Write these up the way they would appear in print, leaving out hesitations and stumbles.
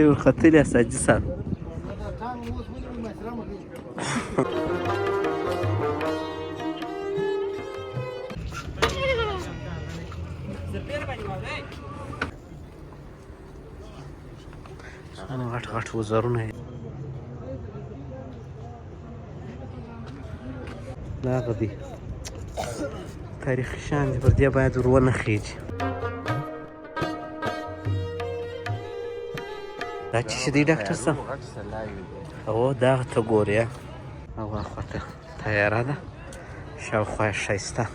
ورختلي اساجي صاحب انا غټ وزرونه دا غدي تاریخي شان دي پر دې باید ورونه خېږي دا چې دی ډاکټر صاحب او دا ته ګورې او اخواته تیاره ده شاوخوا یې ښایسته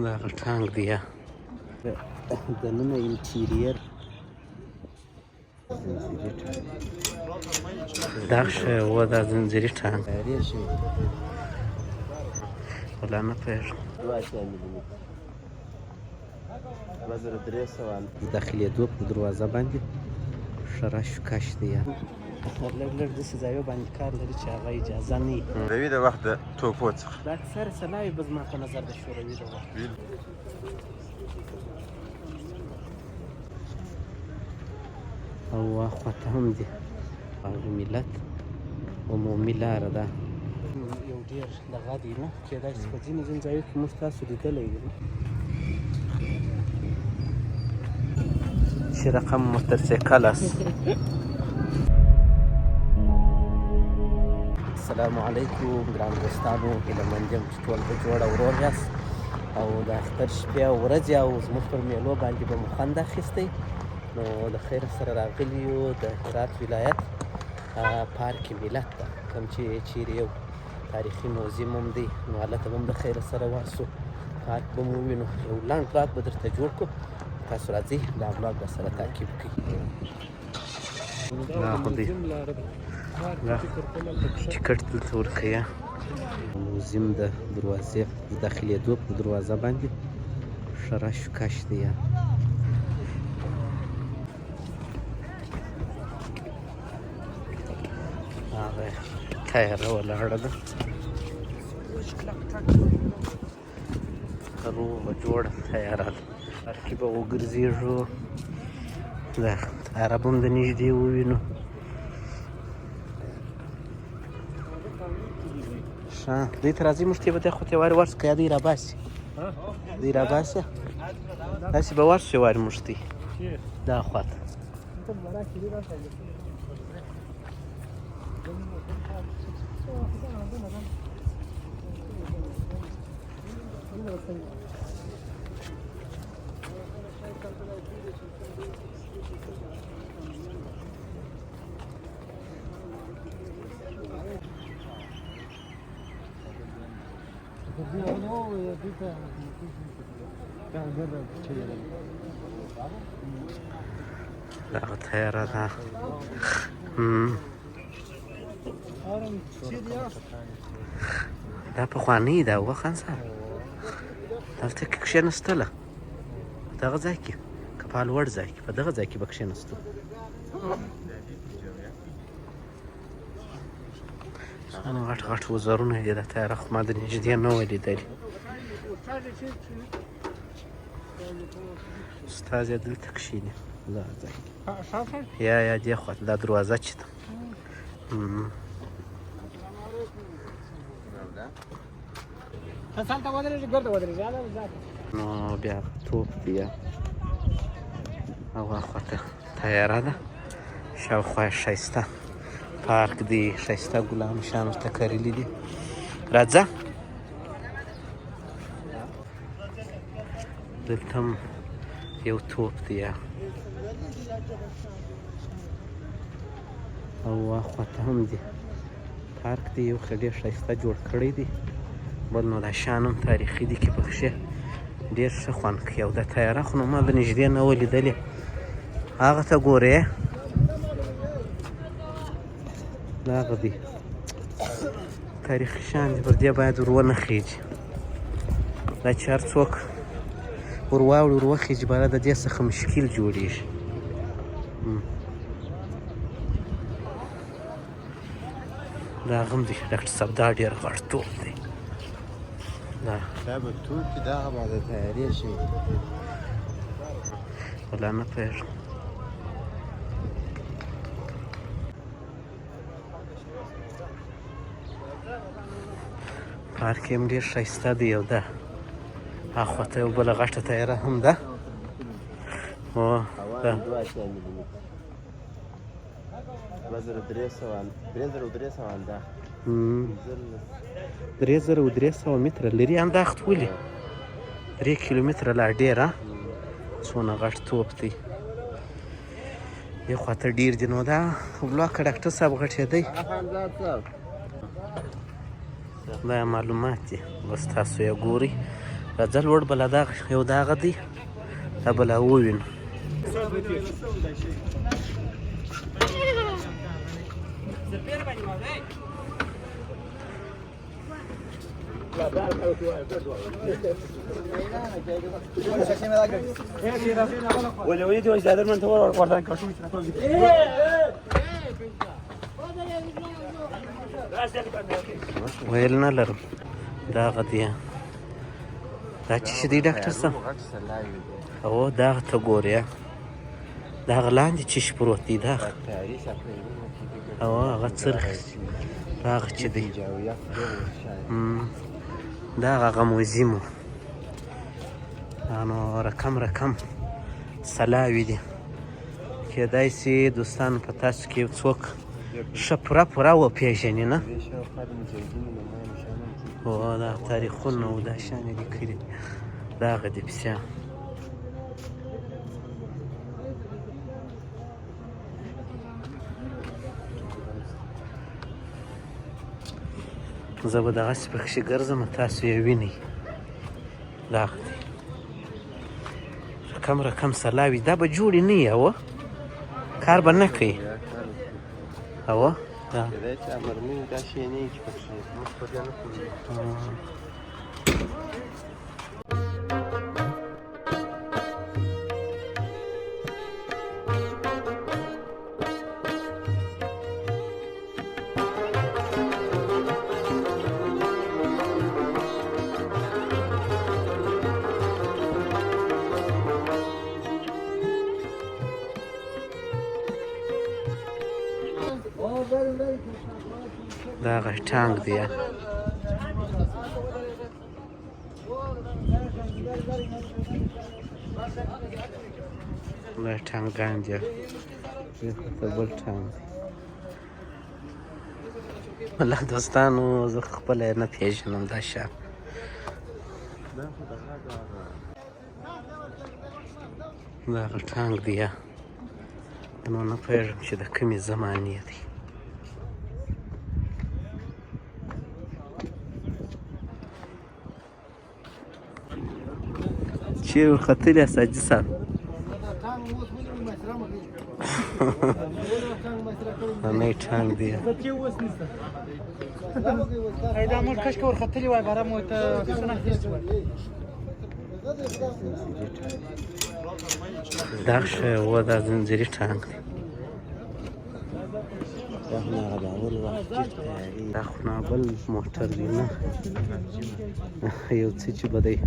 دغه ټانک دی دننه انټیریر دغه شی و دا زنځیري ټانک ولا نه پوهېږم داخلېدو په دروازه باندې ښه رش کش دی لږ داسې ځایو باندې کار لري چې هغه اجازه نه وي شوروي د وخت د توپو څخه دا اکثره سلاوي به زما په نظر د شوروي د وخت او اخواته هم دي هغه ملت عمومي لاره ده یو ډېر دغه دی نه کېدای شي په ځینې ځایو کې موږ تاسو لیدلی وي چې رقم موترسایکل است السلام علیکم ګران دوستانو هیله مند یم چې ټول په جوړ او روغ یاست او د اختر شپې او ورځې او زموږ پر میلو باندې به مو خوند اخیستی نو د خیر سره راغلي یو د هرات ولایت پارک ملت ته کوم چې چیرې یو تاریخي موزیم هم دی نو هلته به هم د خیر سره ورسو پارک به مو ووینو یو لنډ بلاګ به درته جوړ کړو تاسو راځئ دا بلاګ به سره تعقیب کړئ دا خو دی ټیکټ دلته ورکوي موزیم د دروازې د داخلېدو په دروازه باندې ښه رش کش دی هغه تیاره ولاړه ده روغه جوړه تیاره ده هر کې به وګرځېږو دا تیاره به هم د نږدې ووینو ښه دوی ته راځئ موږ ته به دې خوا ته وارې ورسو که یا دوی راباسي دوی راباسي داسې به ورسو وارې موږ ته دا خوا ته دغه تیاره ده دا پخوانۍ ده اوه خان صاحب دلته کې کښېنستله په دغه ځای کې که په لوړ ځای کې په دغه ځای کې به کښېنستو غټ وزرونه دي دا تیاره خو ما د نږدې نه وه لیدلي استازی دلته کښېني دا ځای یا دې خوا ته دا دروازه چې ده نو بیا توپ دی او اخواته تیاره ده شاوخوا یې ښایسته پارک دی ښایسته ګلان شان ورته کرلي دي راځه دلته هم یو توپ دی او اخواته هم دی پارک دی یو ښه ډېر ښایسته جوړ کړی دی بل نو دا شان هم تاریخي دي کې پکښې ډېر ښه خوند کوي او دا تیاره خو نو ما د نږدې نه وه لیدلې هغه ته ګورې دا هغه دی تاریخي شان دي پر دې باید ورونه خېږي دا چې هر څوک ور واوړي ور وخېږي باید د دې څخه مشکل جوړېږي دا هغه هم دی ډاکټر صاحب دا ډېر غټ توپ دی دا دا به توکي دغه به د تیارې شي ولا نه پوهېږم. پارک یې هم ډېر ښایسته دی. یو ده هاخوا ته یو بله غټه تیاره هم ده. او دا 2300 انداخت 3300 متره لري انداخت. ولې 3 کیلومتره لا ډېره څونه غټ توپ دی. دې خوا ته ډېر دي. نو دا بلاک ډاکټر صاحب غټېدی. دا معلومات دي بس تاسو یې ګورئ. راځه لوړ بله دغه یو دغه دی دا بله ووینو. ویل نه لرم دغه دی. دا چې شي دی ډاکټر صاحب. او دغه ته ګورې دغه لاندې چې شي پروت دی دغه او هغه څرخ هغه چې دی دغه هغه موزیم و. نو رقم سلاوي دي. کېدای شي دوستانو په تاسو کې څوک ښه پوره وپېژني نه. او دا تاریخونه او دا شیان یې لیکلي دغه دي بسیا. زه به دغسې پکښې ګرځم تاسو یې وینئ. دغه دی رقم سلاوي. دا به جوړې نه وي اوه کار به نه کوي اوه دا دغه ټانک دی. دا ټانکان دي. دلته بل ټانک دی. والله دوستانو زه خپله یې نه پېژنم دا شیان. دغه ټانک دی. نو نه پوهېږم چې د کومې زمانې دی. چیرې ورختلي یاست حاجي صاحب؟ نی ټانک دی. دا موږ کشکې ورختلي وای باره مو ته څونه اخیستي وای. دغه شی و دا زنځیري ټانک دی. دا خو نابل موټر دی نه یو څه چې به دی.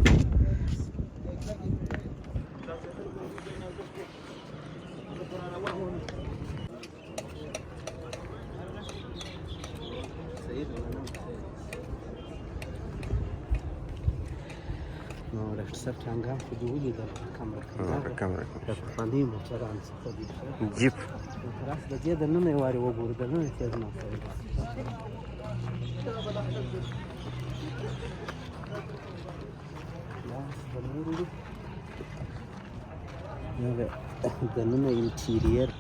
نو ډاکټر صاحب ټانګان خو دې ولیدل رقم د پخواني موټرانو څخه دي جیپ راس د دې دننه یې وارې وګورو دننه تېز نه کوي. دننه انټیریر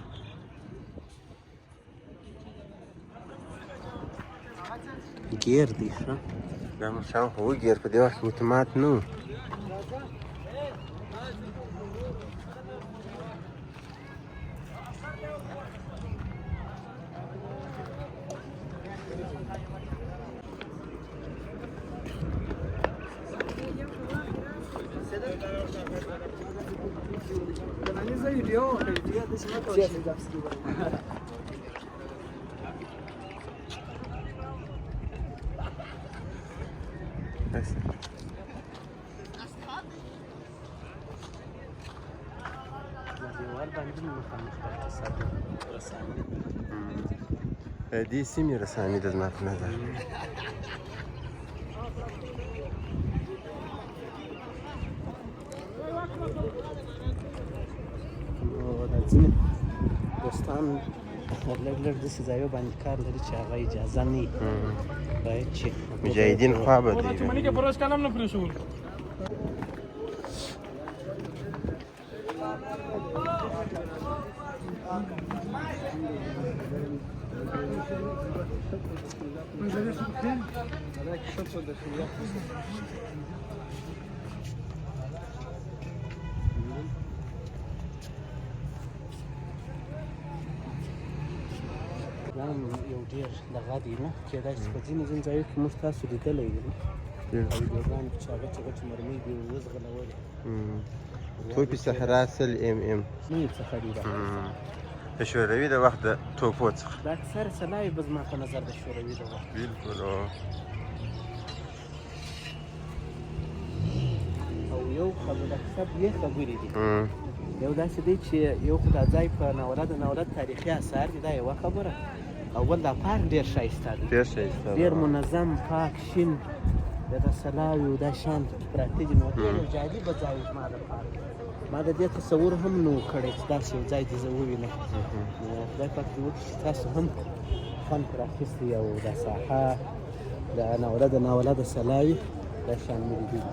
ګیر دی. دا مشان خو وګیر په دې وخت کې اتومات نه و. دیوال باندې مخامخ د اقتصاد رسامي دې سیمې رسامي ده زما په نظر. نو دا ځینې دوستان لږ لږ داسې ځایو باندې کار لري چې هغه اجازه نه وي باید چې مجاهدین خوا به دی دا هم یو ډېر دغه دی نه کېدای شي په ځینې ځایو کې موږ تاسو لیدلی وي او ویډیوګانو کې چې هغه غټې مرمۍ دي وزغلولې توپی صحرا 100 mm نوي څخه دي دا د شوروي د وخت د توپو څخه دا اکثر سلاوي به زما په نظر د شوروي د وخت بالکل او یو خبره یې خبرې دي یو داسې دی چې یو خو دا ځای په ناولد تاریخي اثار دي دا یوه خبره اول دا پارک ډېر ښایسته دی ډېر منظم پاک شین د سلاوي او دا شیان پراته دي نو ډېر جالبه ځای زما لپاره ما د دې تصور هم نه و کړی چې داسې یو ځای دې زه ووینم نو خدای پاک دې وکړي چې تاسو هم خوند پرې اخیستی او دا ساحه د ناولده سلاوي دا شیان مې لیدلي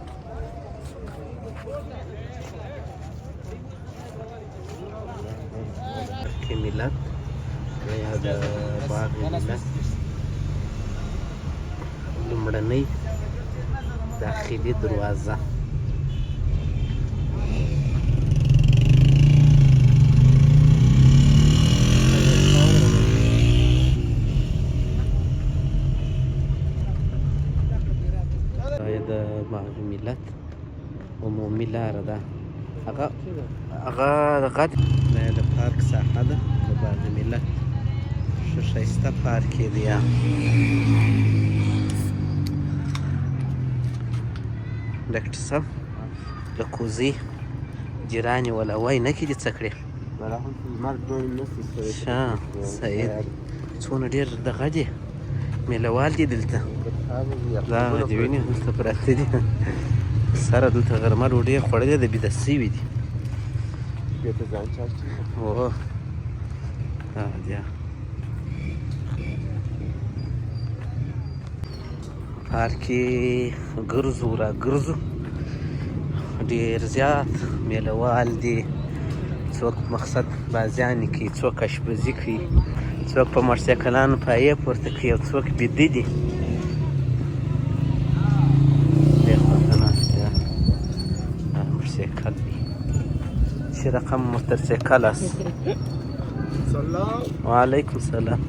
ملت یا د باغ ملت لومړنۍ داخلي دروازه د باغ ملت عمومي لاره ده هغه د پارک ساحه ده د باغ ملت ښه ښایسته پارک یې دی ډاکټر صاحب د کوزې جیرانې ولا وای نه کړي څه کړې سعید څونه ډېر دغه دی میلهوال دي دلته دا دې وینې دلته پراته دي سره دلته غرمه ډوډۍ خوړلې ده بیده سوي دي اوه پارک کې ګرځو را ګرځو ډېر زیات میلهوال دي څوک مقصد بازیانې کوي څوک اشپزي کوي څوک په موټرسایکلانو پایې پورته کوي او څوک بیده دي ډېر خواته ناست دی موټرسایکل دی چه رقم موترسیکل است؟ سلام. و علیکم سلام.